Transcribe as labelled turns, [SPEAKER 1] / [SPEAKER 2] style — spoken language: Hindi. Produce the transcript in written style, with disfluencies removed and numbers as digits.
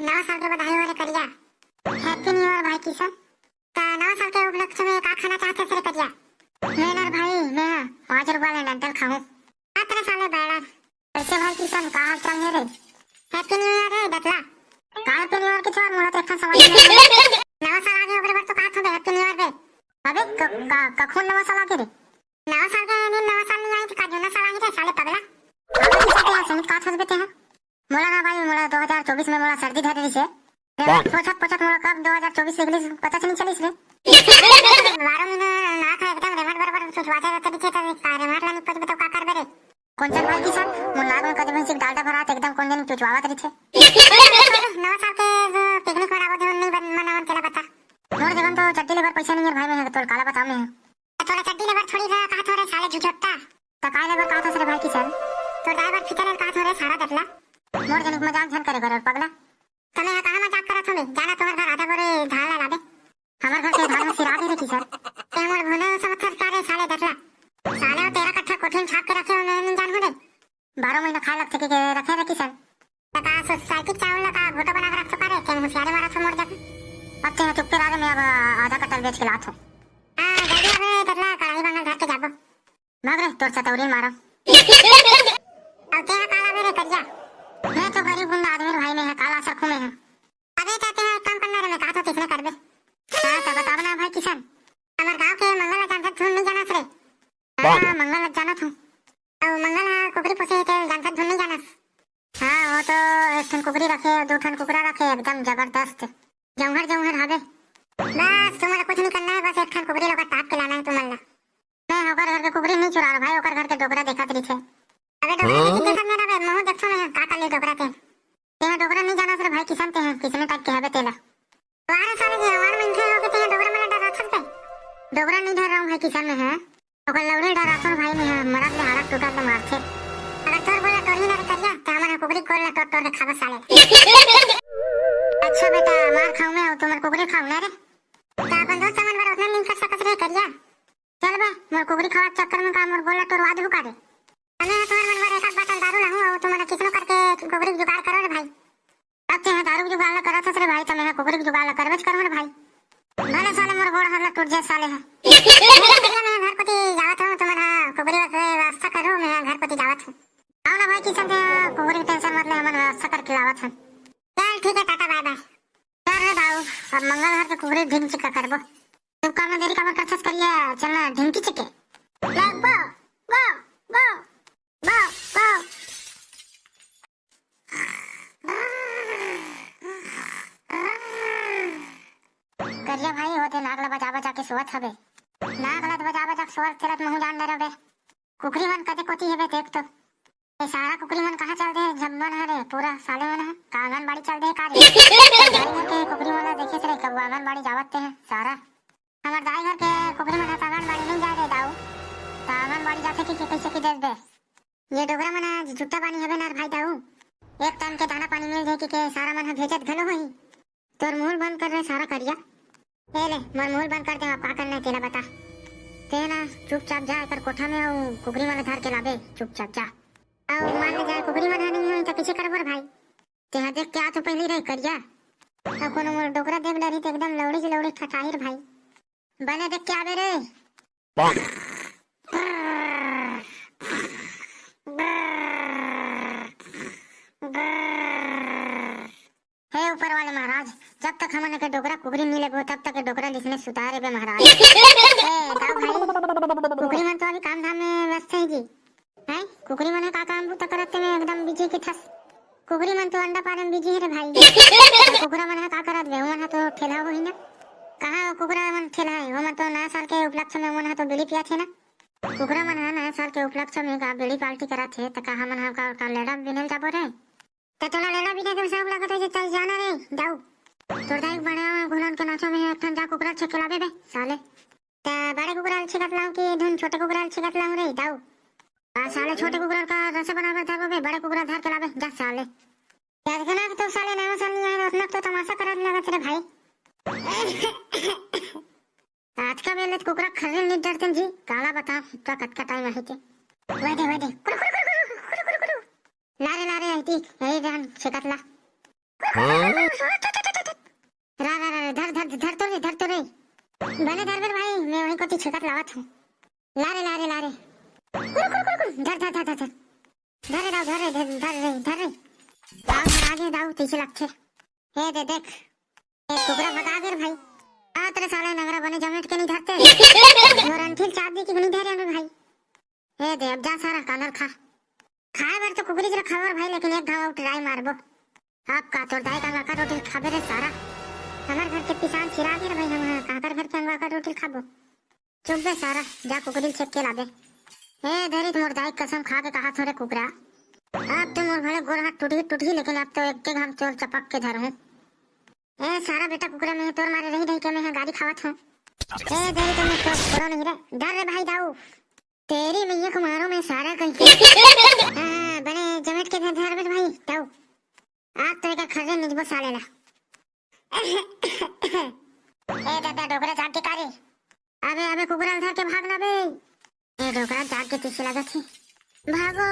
[SPEAKER 1] नवा साल के बधाई हो रे करिया। हैप्पी न्यू ईयर भाई किशन। ता नवा साल के उपलक्ष्य में का खाना चाहते से रे करिया? मैं ना भाई मैं 5 रुपए में डंटल खाऊं। तेरे साले बैड़ा। ऐसे भाई किशन का हाल चाल है रे? हैप्पी न्यू ईयर रे दतला। का हैप्पी न्यू ईयर के छोड़ मोला तो एक समझ नहीं। नवा साल आ गया ओकरे बाद तो का था हैप्पी न्यू ईयर रे? अबे कखुन नवा साल आ के रे? नवा साल के दिन नवा साल नहीं आई तो का जोना साल आई रे साले पगला। अबे किसे यार समित का था बेटे हैं? मोला ना भाई मोला 2024 में मोला सर्दी धर रही है। पोछत मोला कब 2024 इंग्लिश पता नहीं चलिस रे। 12 महीना ना था एकदम रेमट बराबर सोचवाते रहते दिखे त रेमट लानी पछ बताओ का करबे रे? कौन सा भाई किसान मोर लाग में कदम से डालडा भरात एकदम कोन दिन चुचवावत रही छे। नवा साल के पिकनिक मनावो दे नहीं मनावन केला बता। मोर जगन तो चट्टी लेबर पैसा नहीं है भाई में तोर काला बता में। तोरा चट्टी लेबर थोड़ी रहा का थोड़े साले झुझट्टा। त काय लेबर का था रे भाई किसान? तो ड्राइवर फिटर का थोड़े सारा दतला। मोर जनिक मजाक झन करे घर पगला। तने कहां मजाक करत हो बे? जाना तुम्हार घर आधा बोरे धान ला दे। हमार घर के धान में सिरा दे रे किसान। ते मोर भने समर्थन करे साले दतला। साले 13 कट्ठा कोठिन छाप के रखे हो नहीं जान हो रे। 12 महीना खाए लगते के रखे रे किसान। तका सोसाइटी चावल का घोटा बना के रख तो करे के होशियारी मारा छ मोर जग। अब ते चुप के रागे मैं अब आधा कट्टा बेच के लात हूं। हां जल्दी आवे दतला कढ़ाई बंगल घर के जाबो। भाग रे तोर सतौरी मारो। अब ते काला मेरे करिया। मैं तो गरीब गुंडा आदमी भाई में है काला सखू में है। अबे चाहते हैं काम करना रे मैं कहा तो किसने कर बे? हां तो बताओ ना भाई किसान। हमार गांव के मंगल जानत धुन नहीं जाना रे। हां मंगल जानत हूं। और मंगल कुकरी पोसे ते जानत धुन नहीं जाना। हां वो तो एक ठन कुकरी रखे 2 ठन कुकरा रखे एकदम जबरदस्त। जौहर हावे। बस तुम्हारा कुछ नहीं करना है बस एक ठन कुकरी लगा टाप के लाना है तुम्हारा। मैं होकर घर के कुकरी नहीं चुरा रहा भाई होकर घर के डोकरा देखत रही छे। अबे डोकरा कितने करने रहा है मोह देखो मैं का कर ले डोकरा ते। ते डोकरा नहीं जाना सर भाई किसान ते हैं किसने टाइप के हवे तेला। वारे साले के वार में थे हो के ते डोकरा में डरा छत पे। डोकरा नहीं डर रहा हूं भाई किसान में है। ओकर लवड़े डरा तो भाई में है मरद ले हालत टूटा तो मार थे। अगर तोर बोला तोर ही ना करिया त हमारा कुकरी कोल ला तोर के खाबा साले। अच्छा बेटा मार खाऊं मैं तुम्हार कुकरी खाऊं ना रे। त अपन दोस्त समन बार उतना नहीं कर सकत रे करिया। चल बे मोर कुकरी खावा चक्कर में का मोर बोला तोर वाद हुका रे। मैं तुम्हारे मन में एक बात दारू लाऊं और तुम्हारा किसनो करके कुकरी जुगाड़ करो रे भाई। अब ते दारू जुगाड़ ला करत रे भाई त मैं कुकरी जुगाड़ ला करबेच करो रे भाई। भले साले मोर गोड़ हल्ला टूट जाए साले है। मैं घर पति जावत हूं तुम्हारा कुकरी व्यवस्था करो मैं घर पति जावत हूं। आओ ना भाई किसान ते कुकरी टेंशन मत ले हम व्यवस्था करके लावत हूं। चल ठीक है टाटा बाय बाय। कर रे बाऊ अब मंगल घर के कुकरी ढिंग चिका करबो। तुम काम में देरी काम करछस करिए चलना ढिंकी चिके। लगबो गो गो गो गो। करिया भाई होते नागला बजा के सोवत हबे। नागला बजा के सोवत चलत महू जान डरबे। कुकरी मन कते कोती हेबे देख तो। ए सारा कुकरी मन कहां चल दे जम्मन हरे पूरा साले मन है कांगन बाड़ी चल दे कार। दाई घर के कुकरी मन देखे से कब आंगन बाड़ी जावत है सारा। हमार दाई घर के कुकरी मन आंगन बाड़ी नहीं जा दे दाऊ। आंगन बाड़ी जाते कि कैसे की दे दे। ये डोगरा मन झुट्टा पानी हेबे ना भाई दाऊ। एक टाइम के दाना पानी मिल जाए के सारा मन भेजत घलो होई। तोर मुंह बंद कर रे सारा करिया। ए ले मोर मुंह बंद कर दे अब का करना है तेरा बता। ते ना चुपचाप जा कर कोठा में आओ कुकरी मन धर के लाबे चुपचाप जा। आओ मान ले जाए कुकरी मन नहीं होई त किसे करबर भाई। ते देख के आ तो पहली रे करिया। अब कोनो मोर डोगरा देख डरी त एकदम लौड़ी से लौड़ी ठठाहिर भाई। बने देख के आबे रे। हे ऊपर वाले महाराज जब तक हमने के डोगरा कुकरी नहीं लेबो तब तक डोगरा लिखने सुतारे बे महाराज। ए दाऊ भाई कुकरी मन तो अभी काम धाम में व्यस्त है जी। हैं कुकरी मन का काम तो करते में एकदम बिजी के ठस। कुकरी मन तो अंडा पाने में बिजी है रे भाई। कुकरा मन का करत बे मन तो ठेला हो ही ना। कहां कुकरा मन ठेला है वो मन तो नया साल के उपलक्ष्य में मन तो बीड़ी पिया थे ना। कुकरा मन नया साल के उपलक्ष्य में का बीड़ी पार्टी करत थे त कहां मन का लेडा बिनेल जाबो रे। ते तोला लेना भी के सब लागत है जे चल जाना रे जाऊ। तोर दाई बड़ा घुलन के नाचो में एक ठन जा कुकरा छके लाबे बे साले। ते बड़े कुकरा छिकत लाऊं कि धुन छोटे कुकरा छिकत लाऊं रे जाऊ। आ साले छोटे कुकरा का रस बनावे था बे बड़े कुकरा धर के लाबे जा साले। याद करना तो साले नया साल नहीं आया उतना तो तमाशा करत लागत रे भाई। आज का बेले कुकरा खरे नहीं डरते जी काला बता तो कटका टाइम है के। वेदे लारे आईती ए जान छिकत ला। रा रा रा धर धर धर तो रे बने धर बर भाई मैं वहीं को ती छिड़कत लावत हूँ लारे लारे लारे धर धर धर धर धर धर रे दाऊ धर रे धर रे दाऊ आगे दाऊ तीसरे लक्ष्य हे दे देख एक कुकरा भगा दे भाई आ तेरे साले नगरा बने जमेट के नहीं धरते और अंठिल चांदी की नहीं धरे भाई हे दे अब जा सारा कानर खा खाए बार तो कुकरी जरा खबर भाई लेकिन एक घाव ट्राई मारबो आपका तो दाई का का रोटी खाबे रे सारा हमार घर के किसान चिरा के भाई हम काकर घर के अंगवा का रोटी खाबो चुप बे सारा जा कुकरी छेक के लाबे हे धरी मोर दाई कसम खा के कहा थोड़े कुकरा अब तो मोर भले गोड़ हाथ टूटी लेकिन अब तो एक के घाम चोर चपक के धर हूं ए सारा बेटा कुकरा में तोर मारे रही के मैं गाड़ी खावत हूं ए धरी तो मैं तो छोड़ो नहीं रे डर रे भाई दाऊ तेरी मैया को मारो मैं सारा कहीं हां बने जमेट के धर बे भाई दाऊ आप तो एक खर्रे निजबो सालेला ए दादा डोकरा जाग के कारे अबे कुकरा उधर के भागना बे ए डोकरा जाग के पीछे लगा थी भागो